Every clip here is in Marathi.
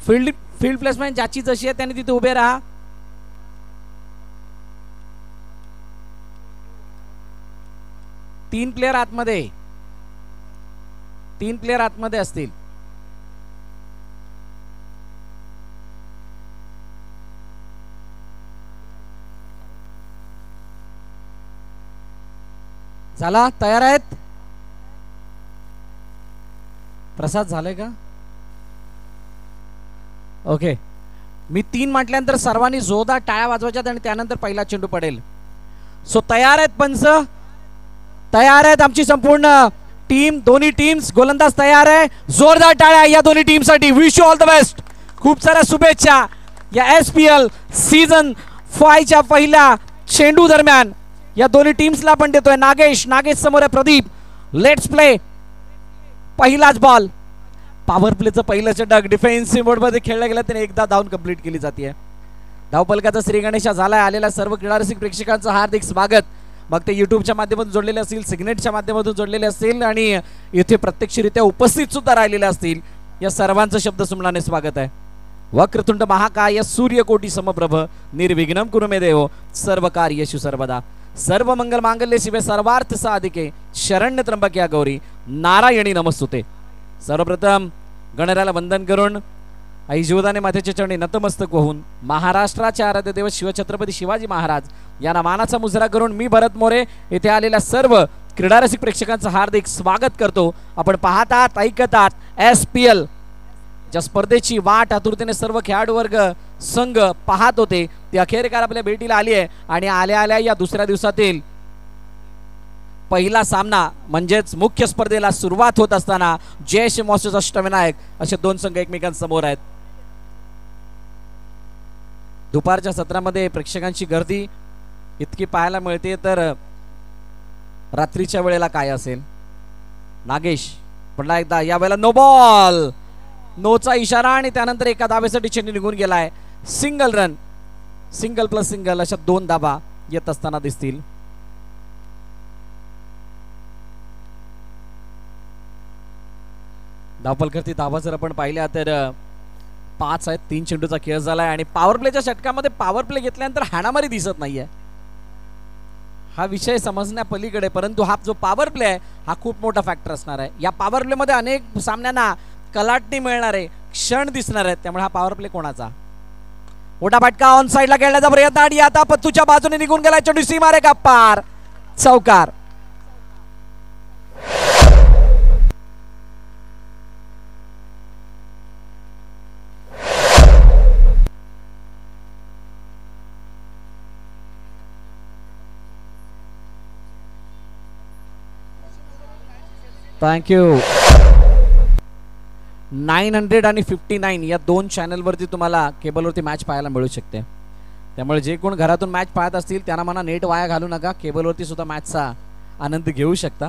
फील्ड प्लेसमेंट ज्याची जशी आहे त्यांनी तिथे उभे राहा. तीन प्लेयर आतमध्ये असतील. झाला, तयार आहेत? प्रसाद झाले का? ओके, मी 3 म्हटल्यानंतर सर्वांनी जोरदार टाळ्या वाजवायच्यात आणि त्यानंतर पहिला चेंडू पडेल. सो तयार आहेत पंच? तयार आहेत आमची संपूर्ण टीम, दोन्ही टीम्स, गोलंदाज तयार आहे. जोरदार टाळ्या या दोन्ही टीमसाठी. Wish you all the best. खूप साऱ्या शुभेच्छा या SPL सीझन 5 च्या पहिल्या चेंडू दरम्यान या दोन्ही टीम्सला पण देतोय. नागेश समोर आहे प्रदीप. Let's play. पहिलाच बॉल. पॉवर प्लेचं पहिलं षटक डिफेन्सिव्ह मोडमध्ये खेळला गेला, त्याने एकदा धावून कंप्लीट केली जाते. धावपलकाचा श्री गणेशा झालाय. आलेल्या सर्व क्रीडारसिक प्रेक्षकांचं हार्दिक स्वागत. मग ते युट्यूबच्या माध्यमातून जोडलेले असतील, सिग्नेटच्या माध्यमातून जोडलेले असतील आणि इथे प्रत्यक्षरित्या उपस्थित सुद्धा राहिलेले असतील, या सर्वांचं शब्दसुमनाने स्वागत आहे. वक्रतुंड महाकाय सूर्यकोटी समप्रभ निर्विघ्नं कुरु मे देव सर्व कार्येषु सर्वदा सर्व मंगल मांगल्ये शिवे सर्वार्थ साधिके शरण्य त्र्यंबके गौरी नारायणी नमस्तुते. सर्वप्रथम गणरायाला वंदन करून आई जीवदाने मातेच्या चरणी नतमस्तक होऊन महाराष्ट्राचे आराध्य देव शिवछत्रपती शिवाजी महाराज यांना मानाचा मुजरा करून मी भरत मोरे येथे आलेल्या सर्व क्रीडारसिक प्रेक्षकांचं हार्दिक स्वागत करतो. आपण पाहतात, ऐकतात SPL ज्या स्पर्धेची वाट आतुरतेने सर्व खेळाडू वर्ग संघ पाहत होते, ती अखेरकार आपल्या भेटीला आली आहे. आणि आल्या आल्या या दुसऱ्या दिवसातील पहिला सामना म्हणजेच मुख्य स्पर्धेला सुरुवात होत असताना जयश्री मॉस्टर्स अष्टविनायक असे दोन संघ एकमेकांसमोर आहेत. दुपारच्या सत्रामध्ये प्रेक्षकांची गर्दी इतकी पाहायला मिळते, तर रात्रीच्या वेळेला काय असेल? नागेश पुन्हा एकदा, यावेळेला नो बॉल, नोचा इशारा आणि त्यानंतर एका धावेसाठी चेंडू निघून गेलाय. Single run, single plus single अशा 2 धावा येत असताना दिसतील. धावपलकरती धावा जर आपण पाहिल्या तर 5 आहेत. 3 चेंडूचा खेळ झालाय आणि पॉवर प्लेच्या षटकामध्ये पॉवर प्ले घेतल्यानंतर हाणामारी दिसत नाहीये. हा विषय समजण्या पलीकडे, परंतु हा जो पॉवर प्ले आहे हा खूप मोठा फॅक्टर असणार आहे. या पॉवर प्ले मध्ये अनेक सामन्यांना कलाटणी मिळणारे क्षण दिसणार आहेत. त्यामुळे हा पॉवर प्ले कोणाचा? मोठा फटका ऑन साइडला खेळण्याचा प्रयत्न आणि आता पत्तूच्या बाजूने निघून गेला चेंडू, सीमा रेखा पार, चौकार. थँक्यू. 900 आणि 59 या 2 चॅनलवरती तुम्हाला केबलवरती मॅच पाहायला मिळू शकते. त्यामुळे जे कोण घरातून मॅच पाहत असतील त्यांना म्हणा नेट वाया घालू नका, केबलवरती सुद्धा मॅचचा आनंद घेऊ शकता.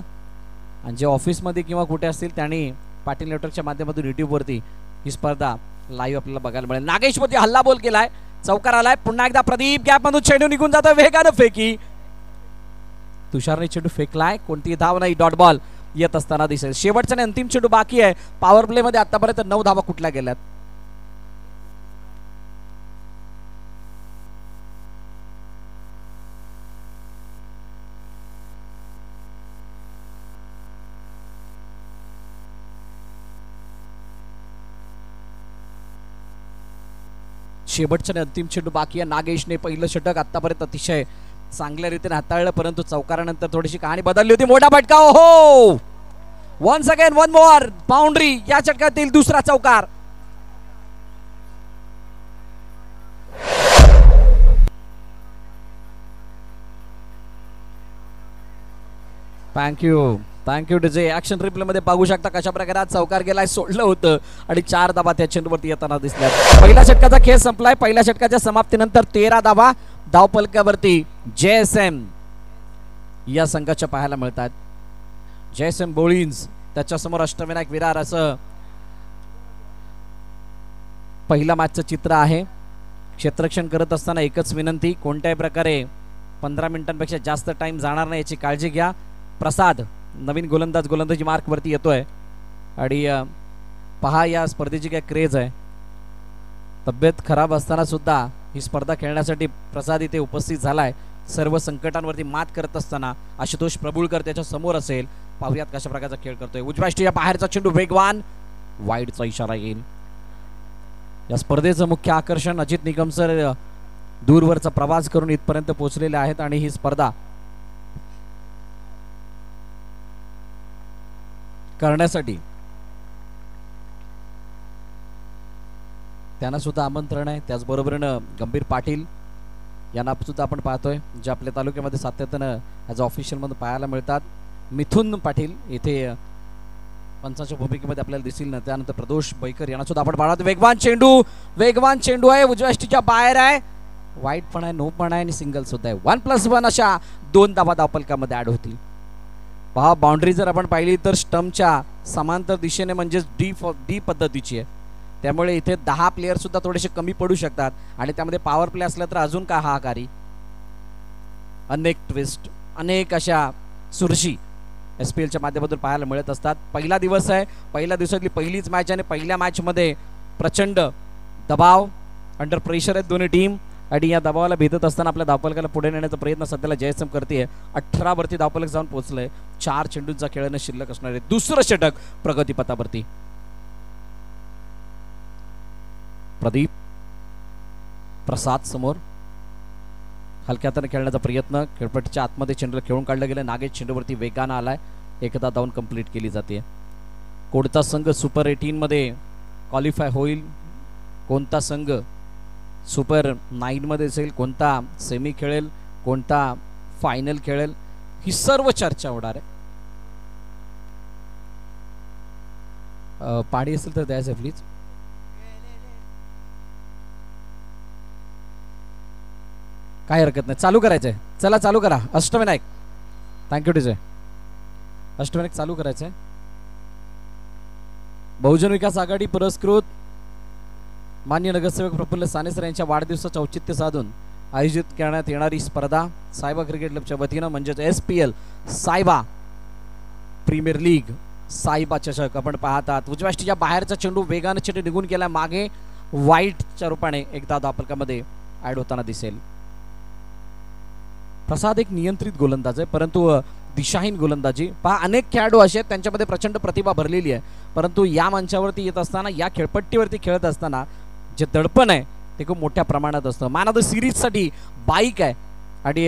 आणि जे ऑफिसमध्ये किंवा कुठे असतील त्यांनी पाटील नेटवर्कच्या माध्यमातून यूट्यूबवरती ही स्पर्धा लाईव्ह आपल्याला बघायला मिळेल. नागेशवरती हल्ला बोल केलाय, चौकार आलाय. पुन्हा एकदा प्रदीप गॅपमधून चेंडू निघून जातोय, वेगानं फेकी. तुषारने चेंडू फेकलाय, कोणतीही धाव नाही, डॉट बॉल येत असताना दिसेल. शेवटचा आणि अंतिम चेंडू बाकी आहे. पॉवर प्ले मध्ये आतापर्यंत 9 धावा कुठल्या गेल्यात? शेवटचा आणि अंतिम चेंडू बाकी आहे. नागेशने पहिलं षटक आतापर्यंत अतिशय चांगल्या रीतीने हाताळलं, परंतु चौकारानंतर थोडीशी कहाणी बदलली होती. मोठा फटका, हो, once again one more boundary. या षटकातील दुसरा चौकार. Thank you, thank you DJ. Action replay मध्ये बघू शकता कशा प्रकारे आज चौकार गेलाय, सोडलं होतं आणि 4 धावा त्या चेंडूवरती येताना दिसल्या. पहिल्या षटकाचा खेळ संपलाय. पहिल्या षटकाच्या समाप्तीनंतर 13 धावा धावपलकावरती JSM या संघाच्या पाहायला मिळतात. JSM बोळींज, त्याच्यासमोर अष्टविनायक विरार, असं पहिला मॅचचं चित्र आहे. क्षेत्ररक्षण करत असताना एकच विनंती, कोणत्याही प्रकारे 15 मिनिटांपेक्षा जास्त टाइम जाणार नाही याची काळजी घ्या. प्रसाद नवीन गोलंदाजी मार्कवरती येतोय आणि पहा या स्पर्धेची काय क्रेज आहे. तब्येत खराब असताना सुद्धा ही स्पर्धा खेळण्यासाठी प्रसाद इथे उपस्थित झालाय. सर्व संकटांवरती मात करत असताना आशुतोष प्रभुळकर त्याच्या समोर असेल. पाहुयात कशा प्रकारचा खेळ करतोय. उजव्या यष्टीच्या बाहेरचा चेंडू वेगवान, वाईडचा इशारा येईल. या स्पर्धेचं मुख्य आकर्षण अजित निकम सर दूरवरचा प्रवास करून इथपर्यंत पोहोचलेले आहेत आणि ही स्पर्धा करण्यासाठी त्यांना सुद्धा आमंत्रण आहे. त्याचबरोबरीनं गंभीर पाटील यांना सुद्धा आपण पाहतोय, जे आपल्या तालुक्यामध्ये सातत्यानं ॲज ऑफिशियलमध्ये पाहायला मिळतात. मिथुन पाटील इथे पंचाच्या भूमिकेमध्ये आपल्याला दिसेल ना. त्यानंतर प्रदोष बैकर यांना सुद्धा आपण पाहतो. वेगवान चेंडू आहे, उजव्या यष्टीच्या बाहेर आहे. वाईट पण आहे, नो पण आहे आणि सिंगल सुद्धा आहे. 1+1 अशा 2 धावा धावफलकामध्ये ऍड होतील. पहा, बाउंड्री जर आपण पाहिली तर स्टंपच्या समांतर दिशेने म्हणजेच डी पद्धतीची आहे. त्यामुळे इथे 10 प्लेयर सुद्धा थोडेसे कमी पडू शकतात आणि त्यामध्ये पॉवर प्ले असला तर अजून का हाहाकारी. अनेक ट्विस्ट, अनेक अशा सुरशी SPLच्या माध्यमातून पाहायला मिळत असतात. पहिला दिवस आहे, पहिल्या दिवसातली पहिलीच मॅच आणि पहिल्या मॅचमध्ये प्रचंड दबाव, अंडर प्रेशर आहेत दोन्ही टीम आणि या दबावाला भेटत असताना आपल्या धावफलकाला पुढे नेण्याचा प्रयत्न सध्याला जयसम करते. 18 वरती धावफलक जाऊन पोहोचलंय. 4 चेंडूंचा खेळणं शिल्लक असणार आहे. दुसरं षटक प्रगतीपथावरती. प्रदीप प्रसाद समोर हलक्या हाताने खेळण्याचा प्रयत्न. खेळपट्टीच्या आतमध्ये चेंडूला खेळून काढलं गेलं. नागेश चेंडूवरती वेगानं आलाय. एकदा धावून कंप्लीट केली जाते. कोणता संघ सुपर 18 मध्ये क्वालिफाय होईल, कोणता संघ सुपर 9 मध्ये असेल, कोणता सेमी खेळेल, कोणता फायनल खेळेल, ही सर्व चर्चा होणार आहे. पाणी असेल तर द्यायचं प्लीज. काय हरकत नाही, चालू करायचंय. चला चालू करा. Ashtavinayak, thank you TJ. अष्टविनायक चालू करायचंय. बहुजन विकास आघाडी पुरस्कृत मान्य नगरसेवक प्रफुल्ल साने सर यांच्या वाढदिवसाचं औचित्य साधून आयोजित करण्यात येणारी स्पर्धा सायबा क्रिकेट क्लबच्या वतीनं म्हणजेच SPL सायबा प्रीमियर लीग सायबा चषक आपण पाहतात. उजव्या यष्टीच्या बाहेरचा चेंडू वेगाने चेंडू निघून गेला मागे. वाईटच्या रूपाने एकदा धावफलकामध्ये ऍड होताना दिसेल. प्रसाद एक नियंत्रित गोलंदाज आहे, परंतु दिशाहीन गोलंदाजी. पहा, अनेक खेळाडू असे आहेत त्यांच्यामध्ये प्रचंड प्रतिभा भरलेली आहे, परंतु या मंचावरती येत असताना, या खेळपट्टीवरती खेळत असताना जे दडपण आहे ते खूप मोठ्या प्रमाणात असतं. मॅन ऑफ द सिरीजसाठी बाईक आहे आणि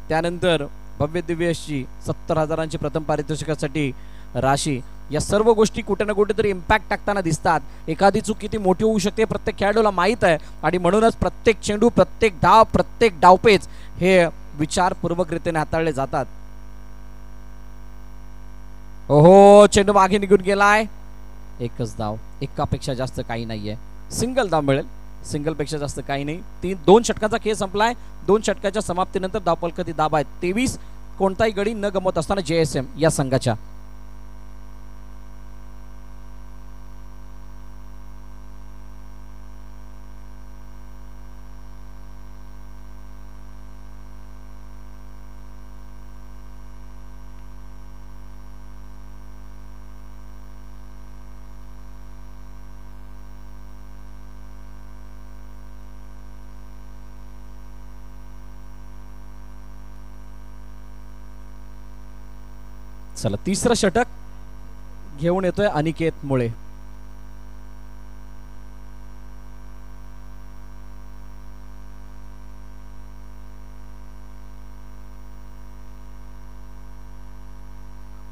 त्यानंतर भव्य दिव्य अशी 70,000ची प्रथम पारितोषिकासाठी राशी. या सर्व गोष्टी कुठे ना कुठेतरी इम्पॅक्ट टाकताना दिसतात. एखादी चूक किती मोठी होऊ शकते प्रत्येक खेळाडूला माहीत आहे आणि म्हणूनच प्रत्येक चेंडू, प्रत्येक डाव, प्रत्येक डावपेच हे विचारपूर्वकरीतीने हाताळले जातात. ओहो, चेंडू मागे निघून गेलाय. एकच धाव, एकापेक्षा जास्त काही नाहीये. सिंगल धाव मिळेल, सिंगल पेक्षा जास्त काही नाही. 2 षटकांचा खेळ संपलाय. 2 षटकाच्या समाप्तीनंतर धावफलकाची दाब आहे 23. कोणताही गडी न गमवत असताना JSM या संघाच्या. चला, तिसरं षटक घेऊन येतोय अनिकेत मुळे.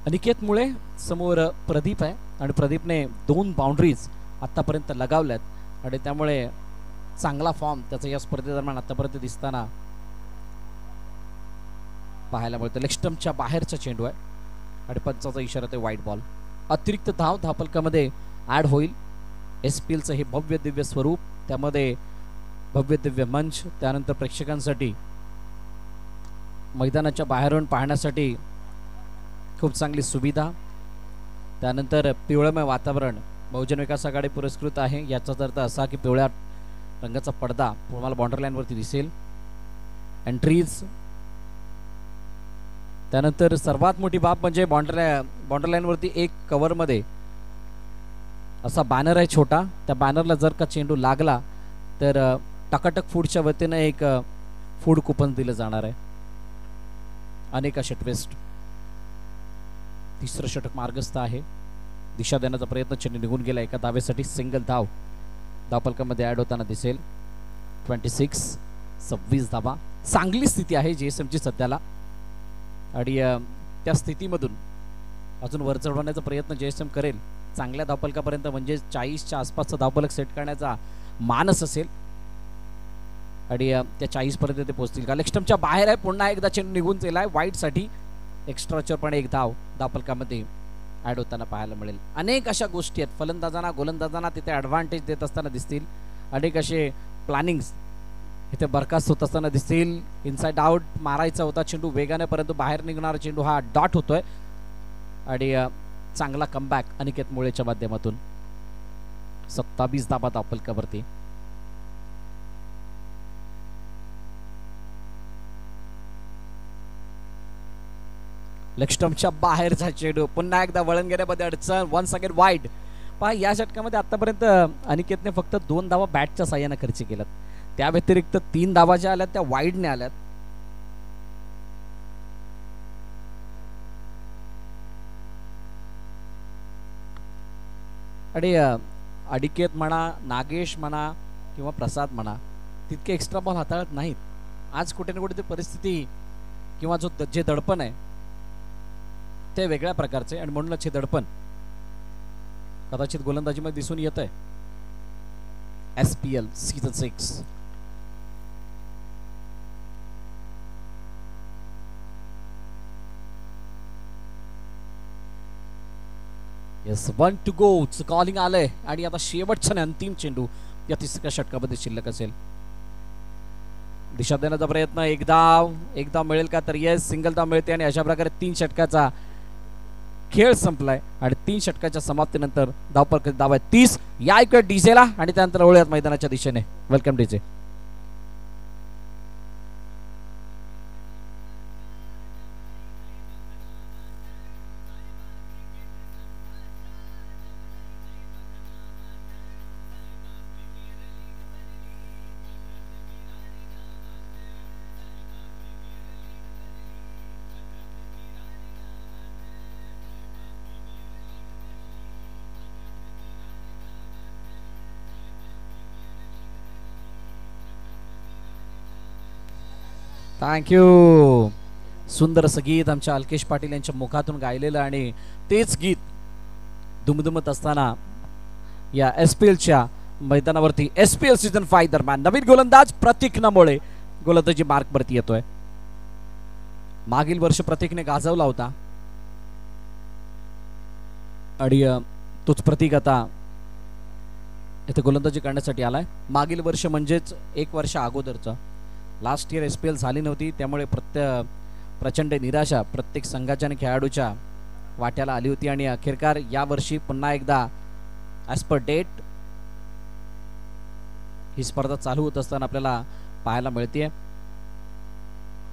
अनिकेत मुळे समोर प्रदीप आहे आणि प्रदीपने 2 बाउंड्रीज आतापर्यंत लगावल्यात आणि त्यामुळे चांगला फॉर्म त्याचा या स्पर्धेदरम्यान आतापर्यंत दिसताना पाहायला मिळतो. लेग स्टंपच्या बाहेरचा चेंडू आहे आणि पंचाचा इशारा ते वाईट बॉल. अतिरिक्त धाव धावफलकामध्ये ऍड होईल. SPLचं हे भव्य दिव्य स्वरूप, त्यामध्ये भव्य दिव्य मंच, त्यानंतर प्रेक्षकांसाठी मैदानाच्या बाहेरून पाहण्यासाठी खूप चांगली सुविधा, त्यानंतर पिवळमय वातावरण बहुजन विकास आघाडी पुरस्कृत आहे. याचा अर्थ असा की पिवळ्या रंगाचा पडदा तुम्हाला बाउंड्री लाईनवरती दिसेल. एंट्रीज, त्यानंतर सर्वात मोठी बाब म्हणजे बाउंड्री लाईनवरती एक कव्हरमध्ये असा बॅनर आहे छोटा. त्या बॅनरला जर का चेंडू लागला तर टकाटक फूडच्या वतीनं एक फूड कुपन दिलं जाणार आहे. अनेका षटवेस्ट तिसरं षटक मार्गस्थ आहे. दिशा देण्याचा प्रयत्न चेंडू निघून गेला. एका धावेसाठी सिंगल धाव धावफलकामध्ये ऍड होताना दिसेल. 26 धावा. चांगली स्थिती आहे JSMची सध्याला आणि त्या स्थितीमधून अजून वर चढवण्याचा प्रयत्न JSM करेल. चांगल्या धावफलकापर्यंत म्हणजे 40च्या आसपासचा धावफलक सेट करण्याचा मानस असेल आणि त्या 40 पर्यंत ते पोहोचतील का. लेगस्टम्पच्या बाहेर आहे. पुन्हा एकदा चेंडू निघून गेलाय वाईट साठी. एक्स्ट्राचर पण एक धाव धावफलकामध्ये ऍड होताना पाहायला मिळेल. अनेक अशा गोष्टी आहेत फलंदाजांना गोलंदाजांना तिथे ॲडव्हान्टेज देत असताना दिसतील. अनेक असे प्लॅनिंग्स इथे बरखास्त होत असताना दिसतील. इनसाइड आउट मारायचा होता चेंडू वेगाने परंतु बाहेर निघणारा चेंडू हा डॉट होतोय आणि चांगला कमबॅक अनिकेत मुळेच्या माध्यमातून. 27 धावा धावफलकावरती. लेगस्टम्पच्या बाहेरचा चेंडू पुन्हा एकदा वळण घेण्यामध्ये अडचण. Once again wide. पहा या षटकामध्ये आतापर्यंत अनिकेतने फक्त 2 धावा बॅटच्या साह्याने खर्च केल्यात. त्या व्यतिरिक्त 3 धावा ज्या आल्यात त्या वाईडने आल्यात. आणि अनिकेत म्हणा नागेश म्हणा किंवा प्रसाद म्हणा तितके एक्स्ट्रा बॉल हाताळत नाहीत. आज कुठे ना कुठे ती परिस्थिती किंवा जे दडपण आहे ते वेगळ्या प्रकारचे आणि म्हणूनच हे दडपण कदाचित गोलंदाजीमध्ये दिसून येत आहे. SPL season 6. Yes 1 to go calling आलंय आणि आता शेवटचा अंतिम चेंडू या तिसऱ्या षटकामध्ये शिल्लक असेल. दिशा देण्याचा प्रयत्न. एक धाव मिळेल का तर येस सिंगल धाव मिळते आणि अशा प्रकारे 3 षटकाचा खेळ संपलाय आणि 3 षटकाच्या समाप्तीनंतर धावफलक धाव आहे 30. या इकडे डीजेला आणि त्यानंतर वळूयात मैदानाच्या दिशेने. Welcome DJ. थँक्यू. सुंदर असं गीत आमच्या अल्केश पाटील यांच्या मुखातून गायलेलं आणि तेच गीत दुमदुमत असताना या SPLच्या मैदानावरती SPL सीझन 5 दरम्यान नवीन गोलंदाज प्रतीक नमोळे गोलंदाजी मार्कवरती येतोय. मागील वर्ष प्रतीकने गाजवला होता आणि तोच प्रतीक आता इथे गोलंदाजी करण्यासाठी आलाय. मागील वर्ष म्हणजेच 1 वर्ष अगोदरचं लास्ट इयर SPL झाली नव्हती त्यामुळे प्रचंड निराशा प्रत्येक संघाच्या आणि खेळाडूच्या वाट्याला आली होती आणि अखेरकार या वर्षी पुन्हा एकदा ॲज पर डेट ही स्पर्धा चालू होत असताना आपल्याला पाहायला मिळते.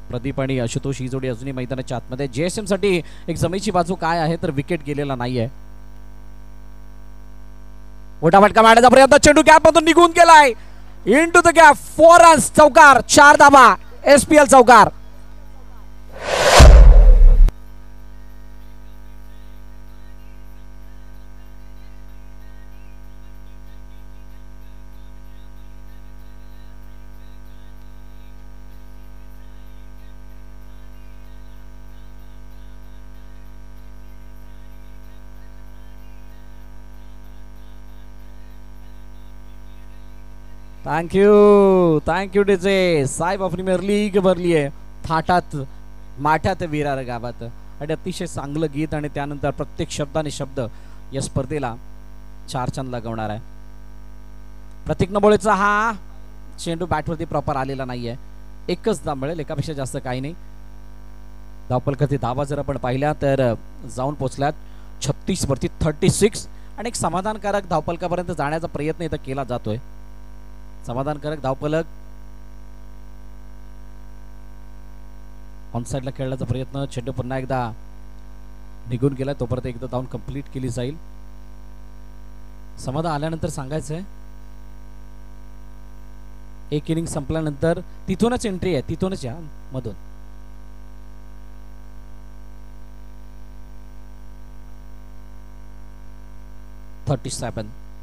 प्रदीप आणि आशुतोष ही जोडी अजूनही मैदानाच्या आतमध्ये. JSM साठी एक जमेची बाजू काय आहे तर विकेट गेलेला नाहीये. मोठा फटका मारण्याचा प्रयत्न. चेंडू गॅप मधून निघून गेलाय. Into the gap 4 runs. चौकार. 4 धावा. SPL चौकार. Thank you DJ. साहेब ऑफ प्रीमियर लीग भरली आहे थाटात माठात विरार गावात आणि अतिशय चांगलं गीत आणि त्यानंतर प्रत्येक शब्दाने शब्द या स्पर्धेला 4 चांद लगवणार आहे. प्रतीक नबोळेचा हा चेंडू बॅटवरती प्रॉपर आलेला नाहीये. एकच धाव मिळेल. एकापेक्षा जास्त काही नाही. धावफलकाची धावा जर आपण पाहिल्या तर जाऊन पोहोचल्यात 36 वरती 36 आणि एक समाधानकारक धावफलकापर्यंत जाण्याचा प्रयत्न इथं केला जातोय. समाधानकारक धावफलक. ऑन साइडला खेळण्याचा प्रयत्न. चेंडू पुन्हा एकदा निघून गेला. तोपर्यंत एकदा धावून कंप्लीट केली जाईल. समाधान आल्यानंतर सांगायचंय एक इनिंग संपल्यानंतर तिथूनच एंट्री आहे, तिथूनच या मधून.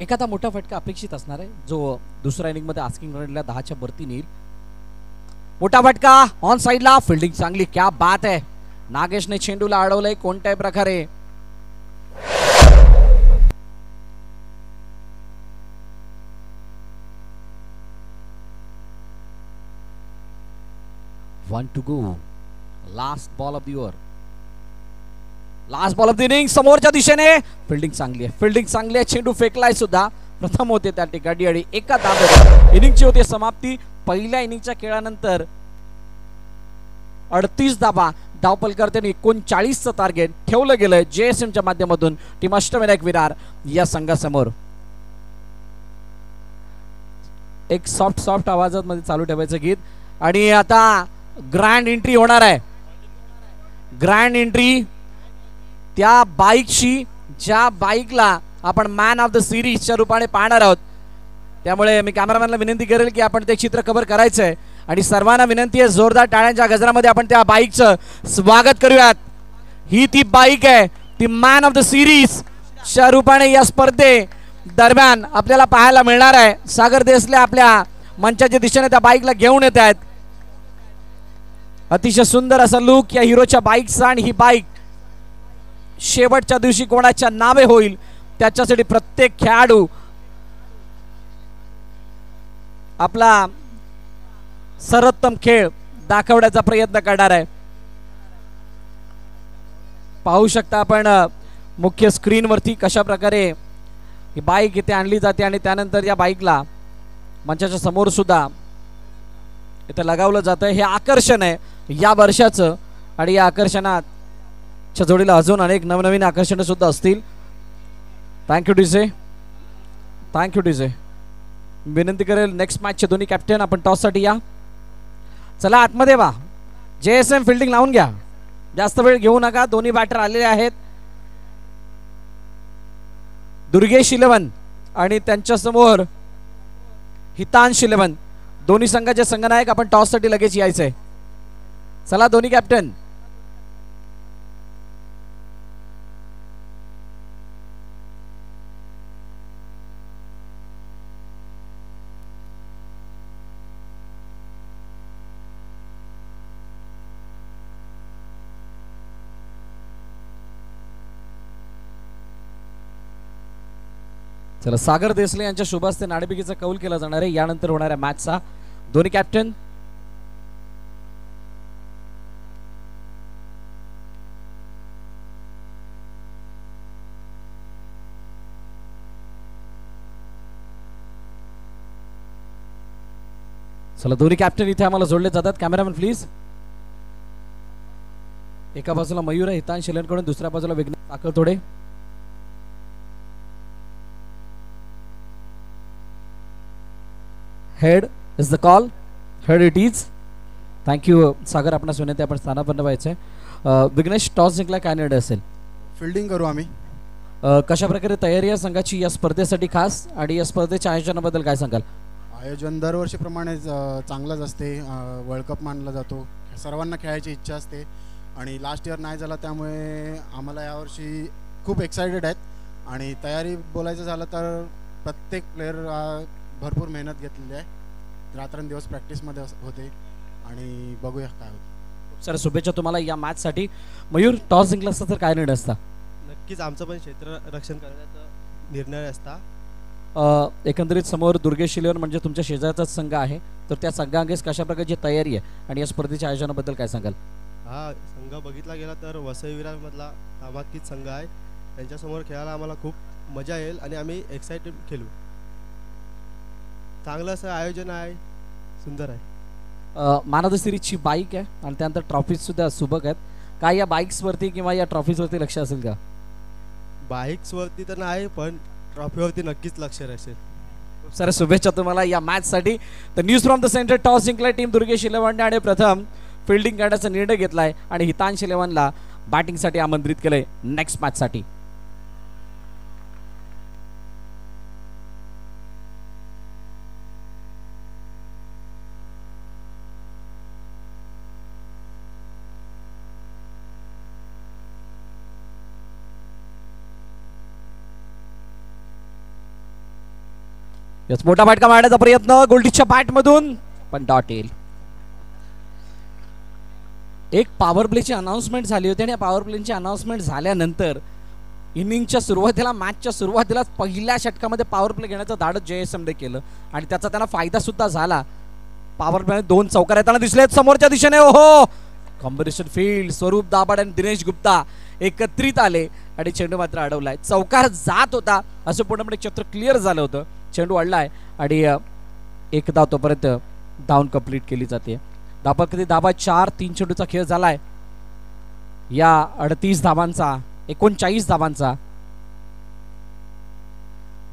एखादा मोठा फटका अपेक्षित असणार आहे जो दुसऱ्या इनिंग मध्ये आस्किंग रनला 10च्या वरती नेईल. मोठा फटका ऑन साइडला, फिल्डिंग चांगली, क्या बात आहे. नागेशने चेंडूला अडवलंय कोणत्याही प्रकारे. One to go. Last ball of the over. Last ball of the inning. समोरच्या दिशेने फिल्डिंग चांगली आहे, फिल्डिंग चांगली आहे. चेंडू फेकलाय सुद्धा. प्रथम होते त्या ठिकाणी आणि एका धावेत इनिंगची होते समाप्ती. पहिल्या इनिंगच्या खेळानंतर 38 धावा धावपल करते. 39चं टार्गेट ठेवलं गेलंय JSMच्या माध्यमातून टीम अष्टविनायक विरार या संघासमोर. एक सॉफ्ट आवाजात मध्ये चालू ठेवायचं गीत. आणि आता ग्रँड एंट्री होणार आहे. ग्रँड एंट्री त्या बाईकची, ज्या बाईकला आपण मॅन ऑफ द सिरीजच्या रूपाने पाहणार आहोत. त्यामुळे मी कॅमेरामॅनला विनंती करेल की आपण ते चित्र कव्हर करायचं आहे आणि सर्वांना विनंती आहे जोरदार टाळ्यांच्या गजरामध्ये आपण त्या बाईकचं स्वागत करूयात. ही ती बाईक आहे, ती मॅन ऑफ द सिरीजच्या रूपाने या स्पर्धे दरम्यान आपल्याला पाहायला मिळणार आहे. सागर देसले आपल्या मंचाच्या दिशेने त्या बाईकला घेऊन येत आहेत. अतिशय सुंदर असा लुक या हिरोच्या बाईकचा. आणि ही बाईक शेवटच्या दिवशी कोणाच्या नावे होईल त्याच्यासाठी प्रत्येक खेळाडू आपला सर्वोत्तम खेळ दाखवण्याचा प्रयत्न करणार आहे. पाहू शकता आपण मुख्य स्क्रीनवरती कशा प्रकारे ही बाईक इथे आणली जाते आणि त्यानंतर या बाईकला मंचाच्या समोर सुद्धा इथे लगावलं जातं. हे आकर्षण आहे या वर्षाचं आणि या आकर्षणाच्या जोडीला अजून अनेक नवनवीन आकर्षणं सुद्धा असतील. Thank you DJ, thank you DJ. विनंती करेल नेक्स्ट मॅचचे दोन्ही कॅप्टन आपण टॉससाठी या. चला आतमध्ये वा. JSM फिल्डिंग लावून घ्या, जास्त वेळ घेऊ नका. दोन्ही बॅटर आलेले आहेत. दुर्गेश इलेवन आणि त्यांच्या समोर हितांश इलेवन, दोन्ही संघाचे संघनायक आपण टॉससाठी लगेच यायचंय. चला दोन्ही कॅप्टन. चला सागर देसले यांच्या शुभ हस्ते नाणेफेकीचा कौल केला जाणार आहे यानंतर होणाऱ्या मॅचचा. दोन्ही कॅप्टन. चला दोन्ही कॅप्टन इथे आम्हाला जोडले जातात. Cameraman please. एका बाजूला मयूर हितांश शिलेंकडून, दुसऱ्या बाजूला Vighnesh Sakhartode. Head is the call. Head it is. Thank you Sagar. आपणास विनंती आपण स्थानापन्न व्हायचं आहे. विघ्नेश टॉस जिंकला काय निर्णय असेल? फिल्डिंग करू आम्ही. कशा प्रकारे तयारी आहे संघाची या स्पर्धेसाठी खास आणि या स्पर्धेच्या आयोजनाबद्दल काय सांगाल? आयोजन दरवर्षीप्रमाणे चांगलंच असते. वर्ल्ड कप मानला जातो, सर्वांना खेळायची इच्छा असते आणि लास्ट इयर नाही झाला त्यामुळे आम्हाला यावर्षी खूप एक्सायटेड आहेत. आणि तयारी बोलायचं झालं तर प्रत्येक प्लेयर भरपूर मेहनत घेतलेली आहे. रात्रंदिवस प्रॅक्टिसमध्ये होते आणि बघूया काय होतं. सर शुभेच्छा तुम्हाला या मॅचसाठी. मयूर टॉस जिंकला असता तर काय निर्णय असता? नक्कीच आमचं पण क्षेत्र रक्षण करण्याचा निर्णय असता. एकंदरीत समोर दुर्गेश इलेवन म्हणजे तुमच्या शेजारचाच संघ आहे, तर त्या संघांगेस कशा प्रकारची तयारी आहे आणि या स्पर्धेच्या आयोजनाबद्दल काय सांगाल? हा संघ बघितला गेला तर वसई विरारमधला नामांकित संघ आहे. त्यांच्यासमोर खेळायला आम्हाला खूप मजा येईल आणि आम्ही एक्साइटेड खेळू. चांगलं असं आयोजन आहे, सुंदर आहे. मॅन ऑफ द सिरीजची बाईक आहे आणि त्यानंतर ट्रॉफीज सुद्धा सुबक आहेत. काय या बाईक्सवरती किंवा या ट्रॉफीजवरती लक्ष असेल का? बाईक्सवरती तर नाही, पण ट्रॉफीवरती नक्कीच लक्ष असेल. सर शुभेच्छा तुम्हाला या मॅचसाठी. तर news from the centre toss जिंकला टीम दुर्गेश इलेव्हनने आणि प्रथम फिल्डिंग करण्याचा निर्णय घेतलाय आणि हितांश इलेव्हनला बॅटिंगसाठी आमंत्रित केलंय नेक्स्ट मॅचसाठी. यस मोठा फटका मारण्याचा प्रयत्न गोल्डीच्या बॅट मधून पण डॉट येईल. एक पॉवर प्लेची अनाउन्समेंट झाली होती आणि या पॉवर प्लेची अनाउन्समेंट झाल्यानंतर इनिंगच्या सुरुवातीला मॅचच्या सुरुवातीला पहिल्या षटकामध्ये पॉवर प्ले घेण्याचं धाडस JSMने केलं आणि त्याचा त्यांना फायदा सुद्धा झाला. पॉवर प्ले 2 चौकार येताना दिसलेत समोरच्या दिशेने. ओहो कॉम्बिनेशन फील्ड स्वरूप दाभाड आणि दिनेश गुप्ता एकत्रित आले आणि चेंडू मात्र अडवलाय. चौकार जात होता असं पूर्णपणे चित्र क्लिअर झालं होतं. चेंडू अडलाय आणि एक धाव तोपर्यंत धावून कंप्लीट केली जाते. धापा धाबा 4-3 चेंडूचा खेळ झालाय. या 38 धावांचा 39 धावांचा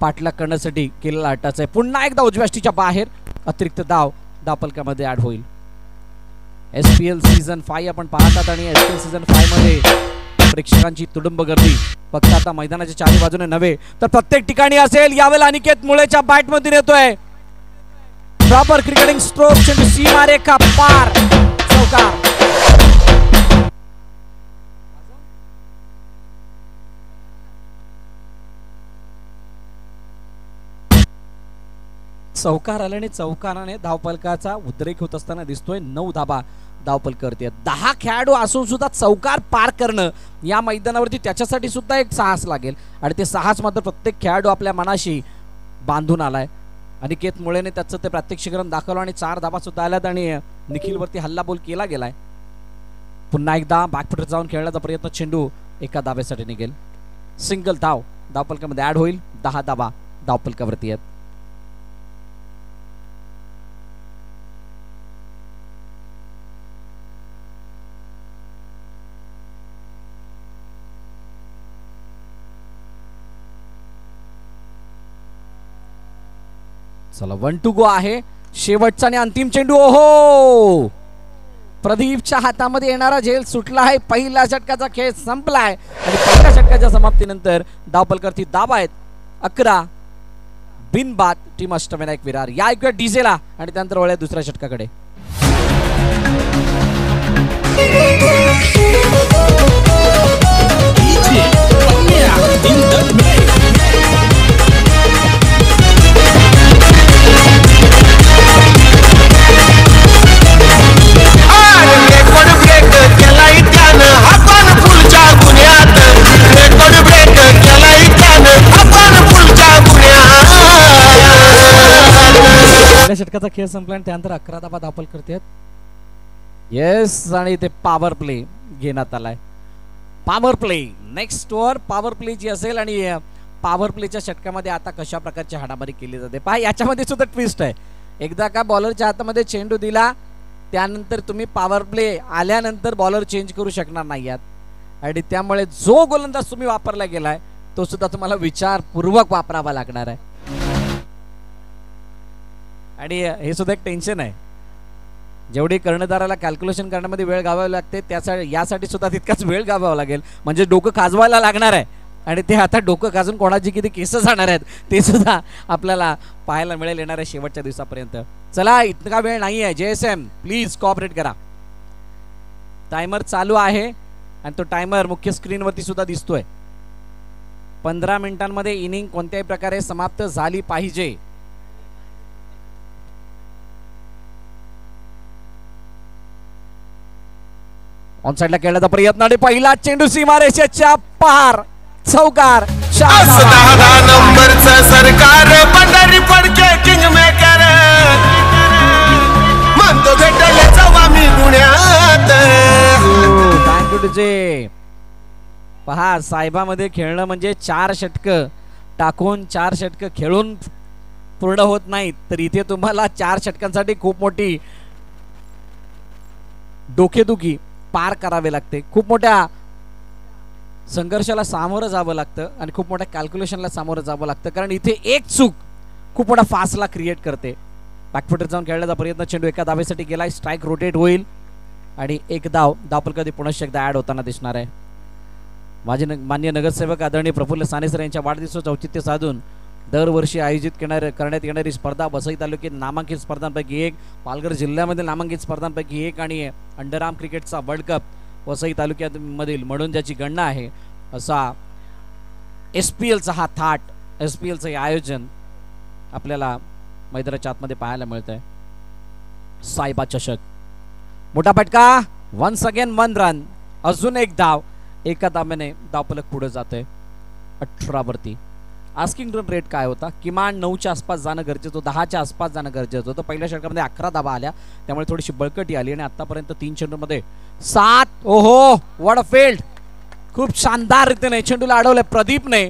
पाठलाग करण्यासाठी केलेला अट्टाच आहे. पुन्हा एकदा उजव्या ष्टीच्या बाहेर अतिरिक्त धाव धापलकामध्ये ऍड होईल. SPL सीझन 5 आपण पाहतात आणि SPL सीझन 5 मध्ये प्रेक्षकांची तुडुंब गर्दी फक्त आता मैदानाच्या चारी बाजूने नव्हे तर प्रत्येक ठिकाणी असेल. यावेळेला अनिकेत मुळेच्या बॅट मधून येतोय प्रॉपर क्रिकेटिंग स्ट्रोक. चेंडू सीमारेखा पार चौकार. चौकार आल्याने चौकाराने धावपलकाचा उद्रेक होत असताना दिसतोय. 9 धाबा धावपलकावरती 10 खेळाडू असून सुद्धा चौकार पार करणं या मैदानावरती त्याच्यासाठी सुद्धा एक साहस लागेल आणि ते साहस मात्र प्रत्येक खेळाडू आपल्या मनाशी बांधून आलाय. अनिकेत मुळेने त्याचं ते प्रात्यक्षिकरण दाखवलं आणि 4 धाबा सुद्धा आल्यात आणि निखिलवरती हल्लाबोल केला गेलाय. पुन्हा एकदा बॅकफुटर जाऊन खेळण्याचा प्रयत्न. चेंडू एका धाब्यासाठी निघेल. सिंगल धाव धावपलकामध्ये ऍड होईल. 10 धाबा धावपलकावरती आहेत. चला 1 टू गो आहे. शेवटचा आणि अंतिम चेंडू. ओहो प्रदीपच्या हातामध्ये येणारा झेल सुटला आहे. पहिल्या षटकाचा खेळ संपलाय आणि पहिल्या षटकाच्या समाप्तीनंतर धावपलकावरती धाबा आहेत 11. बिनबाद टीम अष्टविनायक विरार. या ऐकूया डीजेला आणि त्यानंतर वळूया दुसऱ्या षटकाकडे. षटकाचा खेळ संपला आणि त्यानंतर 11 धाबा धावपल करतात. येस आणि ते पॉवर प्ले घेण्यात आलाय. Power play next over power play जी असेल आणि पॉवर प्लेच्या षटकामध्ये आता कशा प्रकारची हाणामारी केली जाते पहा. याच्यामध्ये सुद्धा ट्विस्ट आहे. एकदा का बॉलरच्या हातामध्ये चेंडू दिला त्यानंतर तुम्ही पॉवर प्ले आल्यानंतर बॉलर चेंज करू शकणार नाही आहात आणि त्यामुळे जो गोलंदाज तुम्ही वापरला गेलाय तो सुद्धा तुम्हाला विचारपूर्वक वापरावा लागणार आहे आणि हे सुद्धा एक टेन्शन आहे. जेवढी कर्णधाराला कॅल्क्युलेशन करण्यामध्ये वेळ घालवावी लागते त्यासाठी यासाठी सुद्धा तितकाच वेळ घालवावा लागेल. म्हणजे डोकं खाजवायला लागणार आहे आणि ते आता डोकं खाजून कोणाची किती केस जाणार आहेत ते सुद्धा आपल्याला पाहायला मिळेल येणाऱ्या शेवटच्या दिवसापर्यंत. चला इतका वेळ नाही आहे. JSM प्लीज कोऑपरेट करा. टायमर चालू आहे आणि तो टायमर मुख्य स्क्रीनवरती सुद्धा दिसतोय. 15 मिनिटांमध्ये इनिंग कोणत्याही प्रकारे समाप्त झाली पाहिजे. ऑन साइडला खेळण्याचा प्रयत्न आणि पहिला चेंडू सीमारेषेच्या पार चौकार. 10 नंबरचं सरकार पंढरी पडके किंग मेकर म्हणतो भेटले जावा मी गुण्यात. थँक्यू जे पहा साहेबामध्ये खेळणं म्हणजे 4 षटकं टाकून 4 षटकं खेळून पूर्ण होत नाहीत तर इथे तुम्हाला 4 षटकांसाठी खूप मोठी डोकेदुखी पार करावे लागते. खूप मोठ्या संघर्षाला सामोरं जावं लागतं आणि खूप मोठ्या कॅल्क्युलेशनला सामोरं जावं लागतं कारण इथे एक चूक खूप मोठा फासला क्रिएट करते. बॅकफुटर जाऊन खेळण्याचा प्रयत्न. चेंडू एका धावेसाठी गेलाय. स्ट्राईक रोटेट होईल आणि एक धाव धावपलकावरती पुनश्च एकदा ऍड होताना दिसणार आहे. मान्य नगरसेवक आदरणीय प्रफुल्ल सानेसर यांच्या वाढदिवसाचं औचित्य साधून दरवर्षी आयोजित करण्यात येणारी स्पर्धा वसई तालुक्यात नामांकित स्पर्धांपैकी एक, पालघर जिल्ह्यामधील नामांकित स्पर्धांपैकी एक आणि अंडरआर्म क्रिकेटचा वर्ल्ड कप वसई तालुक्यामधील म्हणून ज्याची गणना आहे असा SPLचा हा थाट SPLचं हे आयोजन आपल्याला मैदानाच्या आतमध्ये पाहायला मिळत आहे. सायबा चषक, मोठा फटका, वन्स अगेन 1 रन, अजून एक धाव, एका धाव्याने धावफलक पुढे जाते 18 वरती. आस्किंग रन रेट काय होता? किमान 9च्या आसपास जाणं गरजेचं होतं, 10च्या आसपास जाणं गरजेचं होतं. पहिल्या षटकामध्ये 11 धावा आल्या, त्यामुळे थोडीशी बळकटी आली आणि आतापर्यंत 3 चेंडूमध्ये 7. ओहो, व्हॉट अ फील्ड! खूप शानदार रीतीने चेंडूला अडवलंय प्रदीपने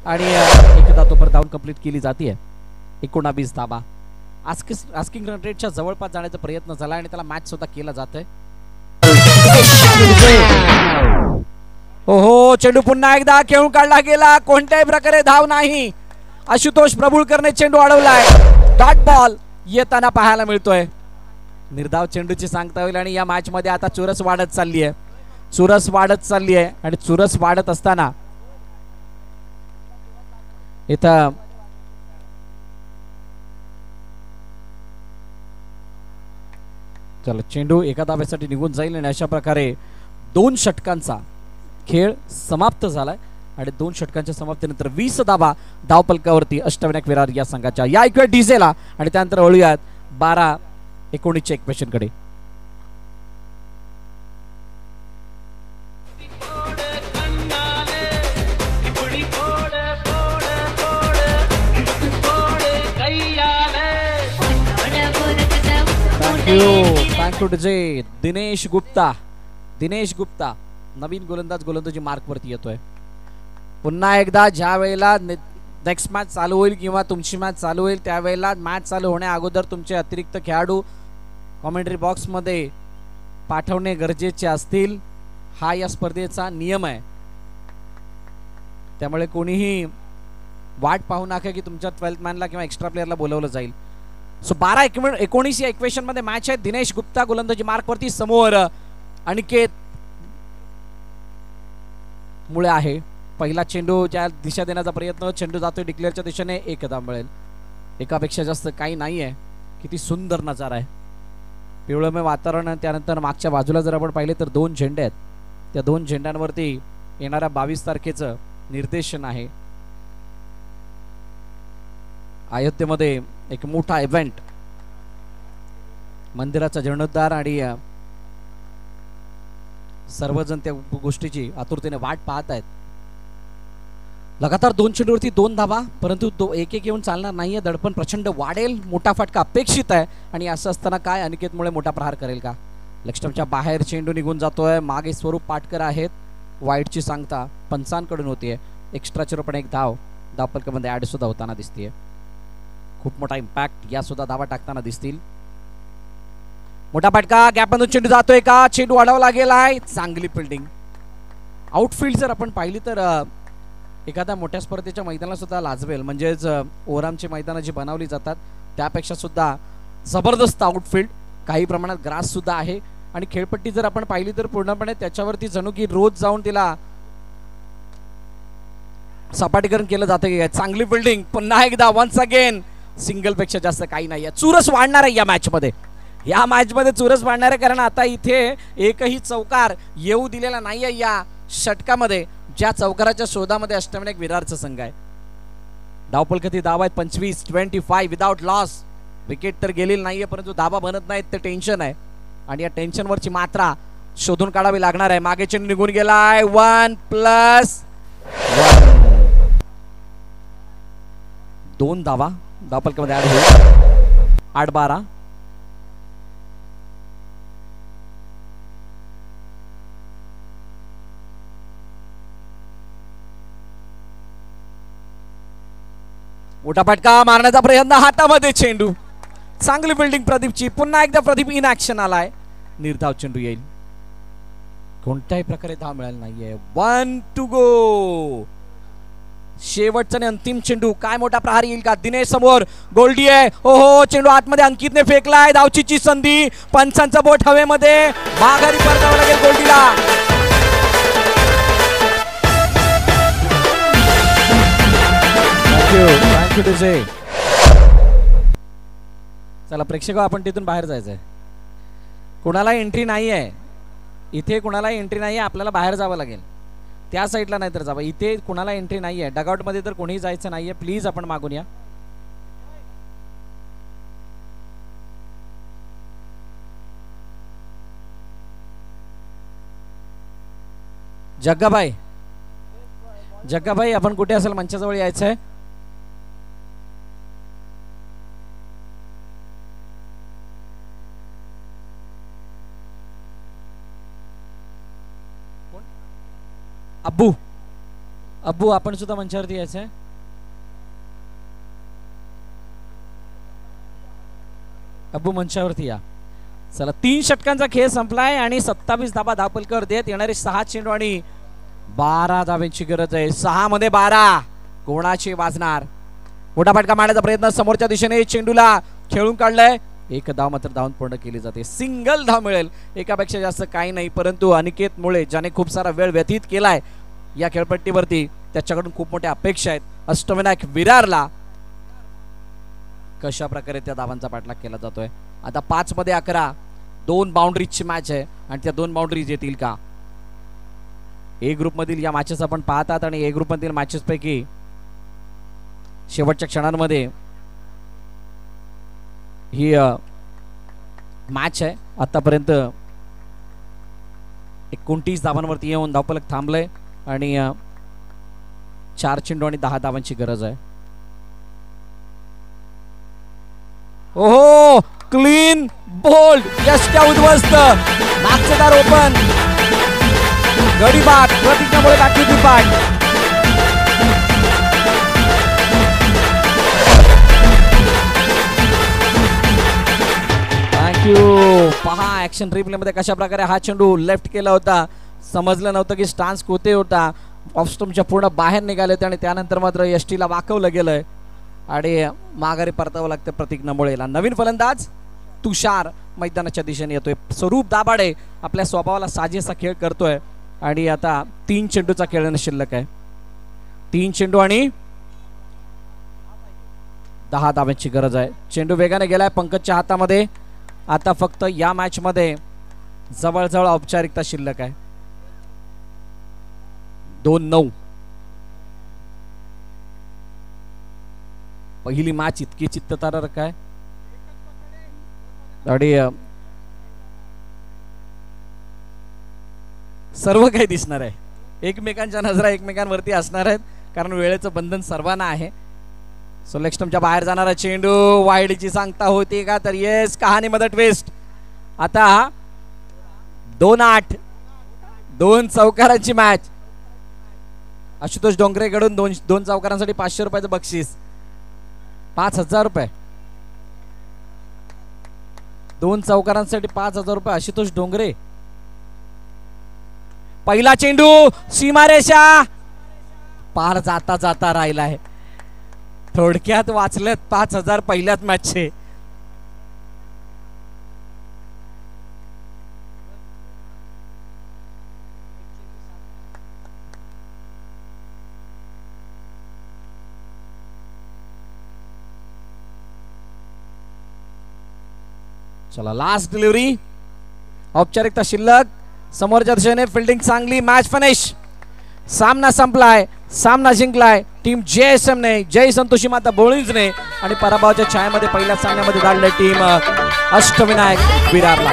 आणि एक धावपर धावून कंप्लीट केली जाते. 19 धावा. आस्किंग रन रेटच्या जवळपास जाण्याचा प्रयत्न झाला आणि त्याला मॅच सुद्धा केला जातोय. ओहो, चेंडू पुन्हा एकदा खेळून काढला गेला, कोणत्याही प्रकारे धाव नाही. आशुतोष प्रभुळकरने चेंडू अडवलाय. डॉट बॉल येताना पाहायला मिळतोय. निर्धाव चेंडूची सांगता होईल आणि या मॅच मध्ये आता चुरस वाढत चालली आहे, चुरस वाढत चालली आहे आणि चुरस वाढत असताना इथं चला चेंडू एका धाव्यासाठी निघून जाईल आणि अशा प्रकारे 2 षटकांचा खेळ समाप्त झालाय आणि 2 षटकांच्या समाप्तीनंतर 20 धावा धावफलकावरती अष्टविनायक विरार या संघाच्या. या ऐकूया डीजेला आणि त्यानंतर वळूयात 12-19च्या इक्वेशन कडे. Thank you DJ. दिनेश गुप्ता नवीन गोलंदाजी मार्क वरती येतोय. पुन्हा एकदा ज्या वेळेला नेक्स्ट मॅच चालू होईल किंवा तुमची मॅच चालू होईल त्यावेळेला मॅच चालू होण्या अगोदर तुमचे अतिरिक्त खेळाडू कॉमेंट्री बॉक्स मध्ये पाठवणे गरजेचे असतील. हा या स्पर्धेचा नियम आहे, त्यामुळे कोणीही वाट पाहू नका की तुमच्या 12th मॅनला किंवा एक्स्ट्रा प्लेअरला बोलवलं जाईल. सो 12-19 या इक्वेशन मध्ये मॅच आहे. दिनेश गुप्ता गोलंदाजी मार्क वरती, समोर अनिकेत मुळे आहे. पहिला चेंडू ज्या दिशा देण्याचा प्रयत्न, चेंडू जातोय डिक्लेअरच्या दिशेने, 1 धाव मिळेल. एकापेक्षा जास्त काही नाहीये. किती सुंदर नजारा आहे, पिवळमय वातावरण. त्यानंतर मागच्या बाजूला जर आपण पाहिले तर 2 झेंडे आहेत. त्या 2 झेंड्यांवरती येणाऱ्या 22 तारखेचं निर्देशन आहे. अयोध्येमध्ये एक मोठा इव्हेंट, मंदिराचा जीर्णोद्धार आणि सर्वजण त्या गोष्टीची आतुरतेने वाट पाहत आहेत. लगातार 2 चेंडूवरती 2 धावा, परंतु एक येऊन चालणार नाहीये. दडपण प्रचंड वाढेल, मोठा फटका अपेक्षित आहे आणि असं असताना काय अनिकेतमुळे मोठा प्रहार करेल का? लक्ष्टमच्या बाहेर चेंडू निघून जातोय. मागे स्वरूप पाटकर आहेत. वाईटची सांगता पंचांकडून होतीये. एक्स्ट्राचे पण 1 धाव धावफलकामध्ये ऍड सुद्धा होताना दिसतीये. खूप मोठा इम्पॅक्ट या सुद्धा धावा टाकताना दिसतील. मोठा फटका, गॅपमधून चेंडू जातोय का? चेंडू अडवला गेलाय. चांगली फिल्डिंग. आउटफील्ड जर आपण पाहिली तर एखाद्या मोठ्या स्पर्धेच्या मैदानाला सुद्धा लाजवेल, म्हणजेच ओव्हरआर्मची मैदानं जी बनवली जातात त्यापेक्षा सुद्धा जबरदस्त आउटफील्ड. काही प्रमाणात ग्रास सुद्धा आहे आणि खेळपट्टी जर आपण पाहिली तर पूर्णपणे त्याच्यावरती जणू की रोज जाऊन तिला सपाटीकरण केलं जातं. चांगली फिल्डिंग. पुन्हा एकदा वन्स अगेन सिंगल पेक्षा जास्त काही नाही. चुरस वाढणार आहे या मॅच मध्ये चुरस वाढणार आहे, कारण आता इथे एकही चौकार येऊ दिलेला नाहीये या षटकामध्ये, ज्या चौकाराच्या शोधामध्ये अष्टविनायक विरारचा संघ आहे. धावफलक किती धावा आहेत? 25 विदाउट लॉस. विकेट तर गेलेली नाहीये, परंतु धावा बनत नाहीत ते टेन्शन आहे आणि या टेन्शनवरची मात्रा शोधून काढावी लागणार आहे. मागे चेंडू निघून गेलाय. 1+1. 2 धावा धावफलकामध्ये ऍड होईल. 8-12. मोठा फटका मारण्याचा प्रयत्न, हातामध्ये चेंडू. चांगली फिल्डिंग प्रदीपची. पुन्हा एकदा प्रदीप इन ऍक्शन आलाय. निर्धाव चेंडू येईल. कोणत्याही प्रकारे धाव मिळाली नाहीये. 1 to go. शेवटचा आणि अंतिम चेंडू. काय मोठा प्रहार येईल का? दिनेश समोर, गोल्डी आहे. ओहो, चेंडू आतमध्ये अंकितने फेकलाय. धावचीची संधी. पंचांचा बोट हवेमध्ये. माघारी परतावं लागेल गोल्डीला. Thank you DJ. चला प्रेक्षक, आपण तिथून बाहेर जायचंय. कुणाला एंट्री नाही आहे इथे, कुणाला एंट्री नाही आहे. आपल्याला बाहेर जावं लागेल. त्या साईडला नाही तर जावं. इथे कुणाला एंट्री नाही आहे. डगआउटमध्ये तर कोणीही जायचं नाहीये. प्लीज आपण मागून या. जग्गाबाई, जग्गाबाई आपण कुठे असेल मंचाजवळ यायचं आहे. अब्बू, अब्बू आपण सुद्धा मंचावरती यायचं आहे. अब्बू मंचावरती या. चला 3 षटकांचा खेळ संपलाय आणि 27 धाबा धापलकर देत येणारे 6 चेंडू आणि 12 धाब्यांची गरज आहे. 6 मध्ये 12 कोणाचे वाजणार. मोठा फटका मारण्याचा प्रयत्न समोरच्या दिशेने चेंडूला खेळून काढलाय. एक धाव मात्र धावून पूर्ण केली जाते. सिंगल धाव मिळेल, एकापेक्षा जास्त काही नाही. परंतु अनिकेत मुळे ज्याने खूप सारा वेळ व्यतीत केलाय या खेळपट्टीवरती, त्याच्याकडून खूप मोठ्या अपेक्षा आहेत. अष्टविनायक विरारला कशा प्रकारे त्या धावांचा पाठलाग केला जातोय. आता 5 मध्ये 11 2 बाउंड्रीजची मॅच आहे आणि त्या 2 बाउंड्रीज येतील का. ए ग्रुप मधील या मॅचेस आपण पाहतात आणि ए ग्रुप मधील मॅचेस पैकी शेवटच्या क्षणांमध्ये ही मॅच आहे. आतापर्यंत 29 धावांवरती येऊन धावफलक थांबलंय आणि 4 चेंडू आणि 10 धावांची गरज आहे. ओहो, क्लीन बोल्ड, यष्ट्या उद्ध्वस्त, मागचे दार ओपन, गडी बाद, प्रतिज्ञामुळे बाकी होती पाठ. थँक्यू. पहा ऍक्शन रिप्ले मध्ये कशा प्रकारे हा चेंडू लेफ्ट केला होता. समजलं नव्हतं की स्टान्स कोते होता, ऑफ स्टंपच्या पूर्ण बाहेर निघाले होते आणि त्यानंतर मात्र यष्टीला वाकवलं गेलंय आणि माघारी परतावं लागतं प्रतिज्ञा मुळेला. नवीन फलंदाज तुषार मैदानाच्या दिशेने येतोय. स्वरूप दाभाडे आपल्या स्वभावाला साजेसा खेळ करतोय आणि आता 3 चेंडूचा खेळ शिल्लक आहे. 3 चेंडू आणि 10 धाब्यांची गरज आहे. चेंडू वेगाने गेलाय पंकजच्या हातामध्ये. आता फक्त या मॅच मध्ये जवळजवळ औपचारिकता शिल्लक आहे. 2-9. पहिली मॅच इतकी चित्तथरारक आहे आणि सर्व काही दिसणार आहे. एकमेकांच्या नजरा एकमेकांवरती असणार आहेत कारण वेळेचं बंधन सर्वांना आहे. सो लेग स्टंपच्या बाहेर जाणारा चेंडू, वाईडची सांगता होती का तर येस, कहाणीमध्ये ट्विस्ट. आता 2-8 2 चौकारांची मॅच. आशुतोष डोंगरेकडून 2 चौकारांसाठी 500 रुपयाचं बक्षीस, 5000 रुपये. 2 चौकारांसाठी 5000 रुपये. आशुतोष डोंगरे. पहिला चेंडू सीमारेषा पार जाता जाता राहिलाय. थोडक्यात वाचलेत 5000 पहिल्याच मॅचचे. चला लास्ट डिलिव्हरी, औपचारिकता शिल्लक, समोरच्या दिशेने फिल्डिंग चांगली, मॅच फिनिश. सामना संपलाय, सामना जिंकलाय टीम JSM ने, जय संतोषी माता बोळींजने आणि पराभवाच्या छायेमध्ये पहिल्या सामन्यामध्ये धाडले टीम अष्टविनायक विरारला.